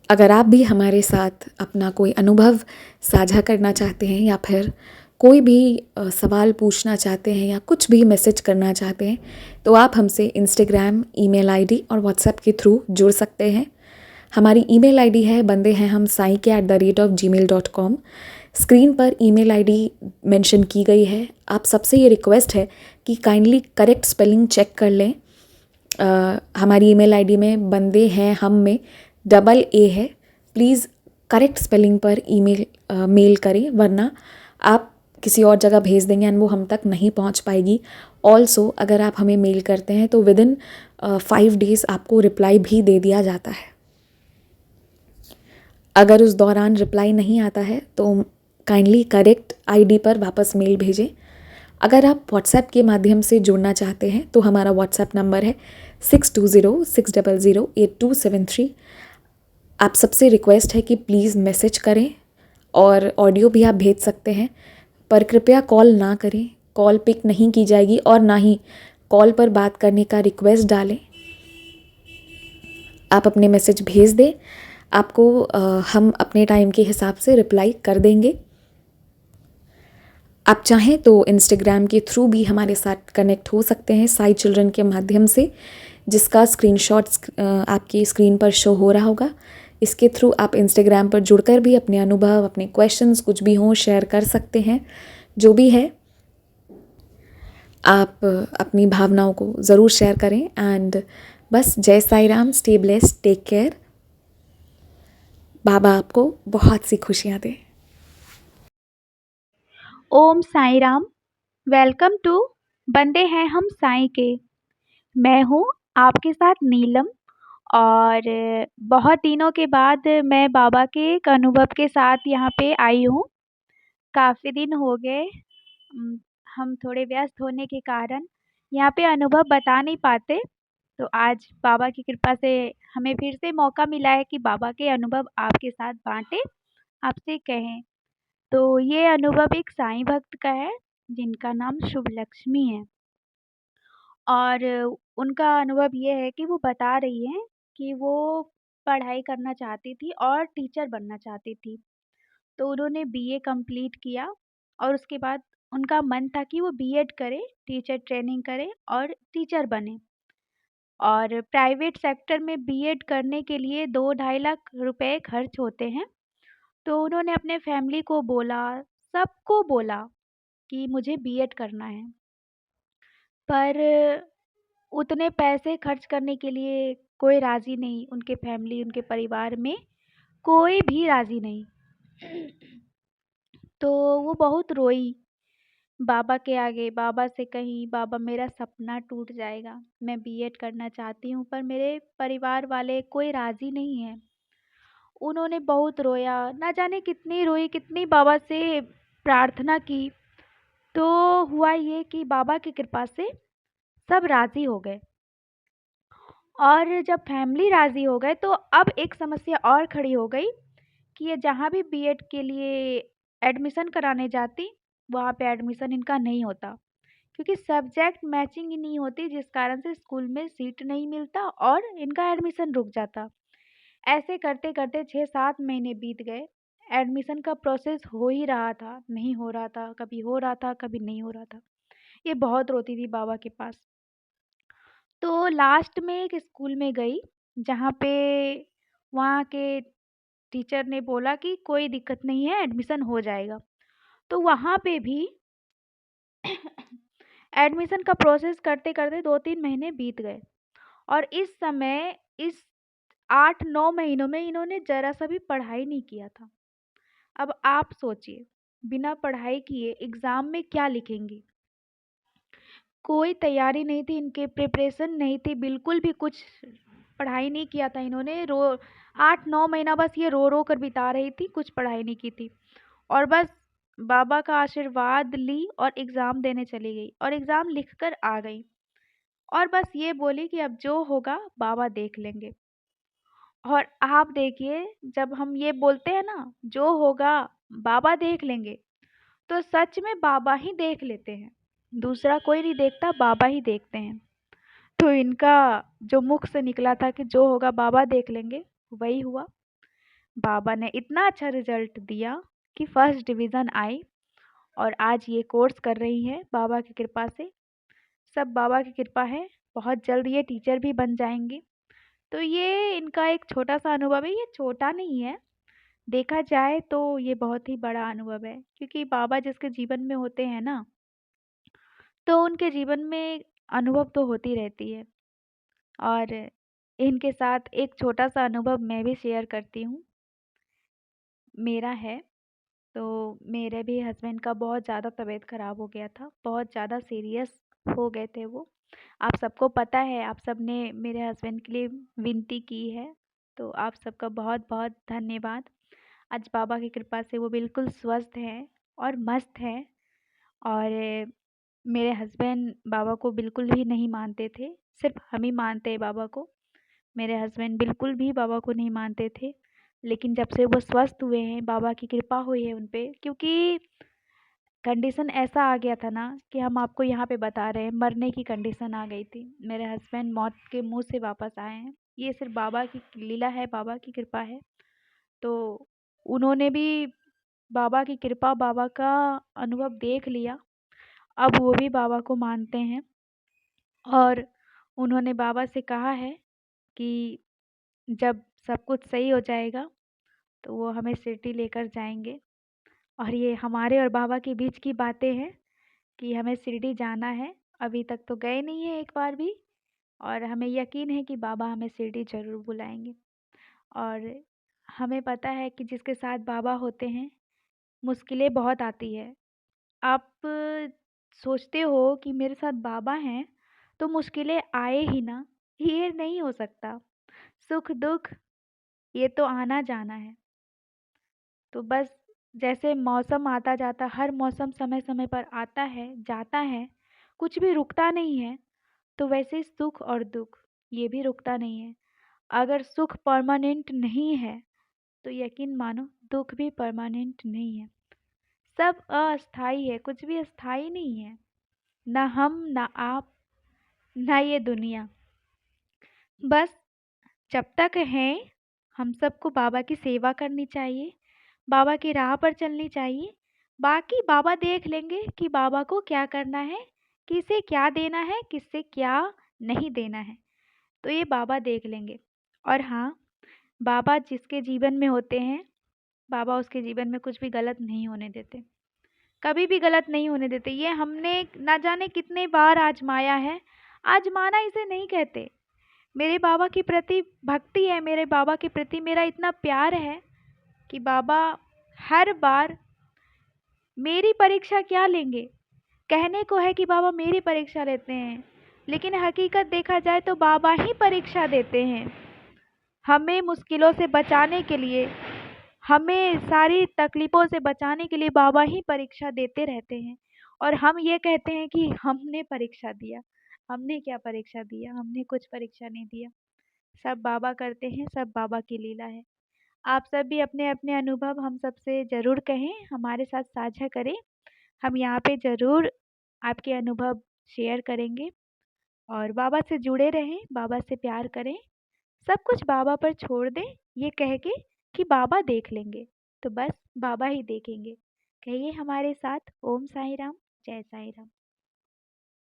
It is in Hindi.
अगर आप भी हमारे साथ अपना कोई अनुभव साझा करना चाहते हैं या फिर कोई भी सवाल पूछना चाहते हैं या कुछ भी मैसेज करना चाहते हैं, तो आप हमसे इंस्टाग्राम, ईमेल आईडी और व्हाट्सएप के थ्रू जुड़ सकते हैं। हमारी ईमेल आईडी है bandehaihamsai@gmail.com। स्क्रीन पर ईमेल आईडी मेंशन की गई है। आप सबसे ये रिक्वेस्ट है कि काइंडली करेक्ट स्पेलिंग चेक कर लें। हमारी ईमेल आईडी में बंदे हैं हम में डबल ए है। प्लीज़ करेक्ट स्पेलिंग पर मेल करें, वरना आप किसी और जगह भेज देंगे एंड वो हम तक नहीं पहुंच पाएगी। ऑल्सो अगर आप हमें मेल करते हैं तो विदिन 5 डेज़ आपको रिप्लाई भी दे दिया जाता है। अगर उस दौरान रिप्लाई नहीं आता है तो काइंडली करेक्ट आईडी पर वापस मेल भेजें। अगर आप व्हाट्सएप के माध्यम से जुड़ना चाहते हैं तो हमारा व्हाट्सएप नंबर है 6206008273। आप सबसे रिक्वेस्ट है कि प्लीज़ मैसेज करें और ऑडियो भी आप भेज सकते हैं, पर कृपया कॉल ना करें। कॉल पिक नहीं की जाएगी और ना ही कॉल पर बात करने का रिक्वेस्ट डालें। आप अपने मैसेज भेज दें, आपको हम अपने टाइम के हिसाब से रिप्लाई कर देंगे। आप चाहें तो इंस्टाग्राम के थ्रू भी हमारे साथ कनेक्ट हो सकते हैं साई चिल्ड्रन के माध्यम से, जिसका स्क्रीनशॉट आपकी स्क्रीन पर शो हो रहा होगा। इसके थ्रू आप इंस्टाग्राम पर जुड़कर भी अपने अनुभव, अपने क्वेश्चंस कुछ भी हों शेयर कर सकते हैं। जो भी है, आप अपनी भावनाओं को ज़रूर शेयर करें। एंड बस जय Sai Ram, stay blessed, take care. बाबा आपको बहुत सी खुशियाँ दें। ओम साई राम। वेलकम टू बंदे हैं हम साई के। मैं हूँ आपके साथ नीलम, और बहुत दिनों के बाद मैं बाबा के एक अनुभव के साथ यहाँ पे आई हूँ। काफ़ी दिन हो गए। हम थोड़े व्यस्त होने के कारण यहाँ पे अनुभव बता नहीं पाते। तो आज बाबा की कृपा से हमें फिर से मौका मिला है कि बाबा के अनुभव आपके साथ बांटें, आपसे कहें। तो ये अनुभव एक साईं भक्त का है, जिनका नाम शुभ लक्ष्मी है। और उनका अनुभव ये है कि वो बता रही हैं कि वो पढ़ाई करना चाहती थी और टीचर बनना चाहती थी। तो उन्होंने बीए कंप्लीट किया और उसके बाद उनका मन था कि वो बीएड करे, टीचर ट्रेनिंग करे और टीचर बने। और प्राइवेट सेक्टर में बीएड करने के लिए 2-2.5 लाख रुपए खर्च होते हैं। तो उन्होंने अपने फैमिली को बोला, सबको बोला कि मुझे बीएड करना है। पर उतने पैसे खर्च करने के लिए कोई राज़ी नहीं, उनके फैमिली, उनके परिवार में कोई भी राज़ी नहीं। तो वो बहुत रोई बाबा के आगे, बाबा से कही, बाबा मेरा सपना टूट जाएगा, मैं बीएड करना चाहती हूँ पर मेरे परिवार वाले कोई राज़ी नहीं है। उन्होंने बहुत रोया, ना जाने कितनी रोई, कितनी बाबा से प्रार्थना की। तो हुआ ये कि बाबा की कृपा से सब राज़ी हो गए। और जब फैमिली राज़ी हो गए तो अब एक समस्या और खड़ी हो गई कि ये जहाँ भी बीएड के लिए एडमिशन कराने जाती, वहाँ पे एडमिशन इनका नहीं होता, क्योंकि सब्जेक्ट मैचिंग ही नहीं होती, जिस कारण से स्कूल में सीट नहीं मिलता और इनका एडमिशन रुक जाता। ऐसे करते करते 6-7 महीने बीत गए। एडमिशन का प्रोसेस हो ही रहा था, नहीं हो रहा था, कभी हो रहा था, कभी नहीं हो रहा था। ये बहुत रोती थी बाबा के पास। तो लास्ट में एक स्कूल में गई, जहाँ पे वहाँ के टीचर ने बोला कि कोई दिक्कत नहीं है, एडमिशन हो जाएगा। तो वहाँ पे भी एडमिशन का प्रोसेस करते करते 2-3 महीने बीत गए। और इस समय इस 8-9 महीनों में इन्होंने जरा सा भी पढ़ाई नहीं किया था। अब आप सोचिए, बिना पढ़ाई किए एग्ज़ाम में क्या लिखेंगी? कोई तैयारी नहीं थी, इनके प्रिपरेशन नहीं थी, बिल्कुल भी कुछ पढ़ाई नहीं किया था इन्होंने। 8-9 महीना बस ये रो रो कर बिता रही थी, कुछ पढ़ाई नहीं की थी। और बस बाबा का आशीर्वाद ली और एग्ज़ाम देने चली गई और एग्ज़ाम लिख कर आ गई। और बस ये बोली कि अब जो होगा बाबा देख लेंगे। और आप देखिए, जब हम ये बोलते हैं ना, जो होगा बाबा देख लेंगे, तो सच में बाबा ही देख लेते हैं। दूसरा कोई नहीं देखता, बाबा ही देखते हैं। तो इनका जो मुख से निकला था कि जो होगा बाबा देख लेंगे, वही हुआ। बाबा ने इतना अच्छा रिजल्ट दिया कि फर्स्ट डिवीज़न आई और आज ये कोर्स कर रही हैं बाबा की कृपा से। सब बाबा की कृपा है, बहुत जल्द ये टीचर भी बन जाएँगी। तो ये इनका एक छोटा-सा अनुभव है, ये छोटा नहीं है, देखा जाए तो ये बहुत ही बड़ा अनुभव है, क्योंकि बाबा जिसके जीवन में होते हैं ना, तो उनके जीवन में अनुभव तो होती रहती है। और इनके साथ एक छोटा-सा अनुभव मैं भी शेयर करती हूँ, मेरा है। तो मेरे भी हस्बैंड का बहुत ज़्यादा तबीयत ख़राब हो गया था, बहुत ज़्यादा सीरियस हो गए थे वो। आप सबको पता है, आप सबने मेरे हस्बैंड के लिए विनती की है, तो आप सबका बहुत-बहुत धन्यवाद। आज बाबा की कृपा से वो बिल्कुल स्वस्थ हैं और मस्त हैं। और मेरे हस्बैंड बाबा को बिल्कुल भी नहीं मानते थे, सिर्फ़ हम ही मानते हैं बाबा को। मेरे हस्बैंड बिल्कुल भी बाबा को नहीं मानते थे, लेकिन जब से वो स्वस्थ हुए हैं, बाबा की कृपा हुई है उन पे, क्योंकि कंडीशन ऐसा आ गया था ना कि हम आपको यहाँ पे बता रहे हैं, मरने की कंडीशन आ गई थी। मेरे हस्बैंड मौत के मुँह से वापस आए हैं। ये सिर्फ़ बाबा की लीला है, बाबा की कृपा है। तो उन्होंने भी बाबा की कृपा, बाबा का अनुभव देख लिया। अब वो भी बाबा को मानते हैं और उन्होंने बाबा से कहा है कि जब सब कुछ सही हो जाएगा, तो वो हमें शिरडी लेकर जाएँगे। और ये हमारे और बाबा के बीच की बातें हैं कि हमें शिरडी जाना है। अभी तक तो गए नहीं हैं एक बार भी, और हमें यकीन है कि बाबा हमें शिरडी ज़रूर बुलाएँगे। और हमें पता है कि जिसके साथ बाबा होते हैं, मुश्किलें बहुत आती है। आप सोचते हो कि मेरे साथ बाबा हैं, तो मुश्किलें आए ही ना, ये नहीं हो सकता। सुख-दुःख ये तो आना-जाना है। तो बस जैसे मौसम आता-जाता, हर मौसम समय-समय पर आता है, जाता है, कुछ भी रुकता नहीं है, तो वैसे सुख और दुःख ये भी रुकता नहीं है। अगर सुख परमानेंट नहीं है, तो यकीन मानो दुःख भी परमानेंट नहीं है। सब अस्थायी है, कुछ भी स्थायी नहीं है। ना हम, ना आप, ना ये दुनिया। बस जब तक हैं, हम सबको बाबा की सेवा करनी चाहिए, बाबा की राह पर चलनी चाहिए। बाकी बाबा देख लेंगे कि बाबा को क्या करना है, किसे क्या देना है, किससे क्या नहीं देना है। तो ये बाबा देख लेंगे। और हाँ, बाबा जिसके जीवन में होते हैं, बाबा उसके जीवन में कुछ भी गलत नहीं होने देते। कभी भी गलत नहीं होने देते। ये हमने ना जाने कितने बार आजमाया है। आजमाना इसे नहीं कहते। मेरे बाबा के प्रति भक्ति है, मेरे बाबा के प्रति मेरा इतना प्यार है कि बाबा हर बार मेरी परीक्षा क्या लेंगे? कहने को है कि बाबा मेरी परीक्षा लेते हैं, लेकिन हकीकत देखा जाए तो बाबा ही परीक्षा देते हैं। हमें मुश्किलों से बचाने के लिए, हमें सारी तकलीफ़ों से बचाने के लिए बाबा ही परीक्षा देते रहते हैं। और हम ये कहते हैं कि हमने परीक्षा दिया। हमने क्या परीक्षा दिया? हमने कुछ परीक्षा नहीं दिया। सब बाबा करते हैं, सब बाबा की लीला है। आप सब भी अपने-अपने अनुभव हम सबसे ज़रूर कहें, हमारे साथ साझा करें। हम यहाँ पे ज़रूर आपके अनुभव शेयर करेंगे और बाबा से जुड़े रहें, बाबा से प्यार करें। सब कुछ बाबा पर छोड़ दें, ये कह के कि बाबा देख लेंगे। तो बस बाबा ही देखेंगे। कहिए हमारे साथ, ओम साईं राम, जय साईं राम।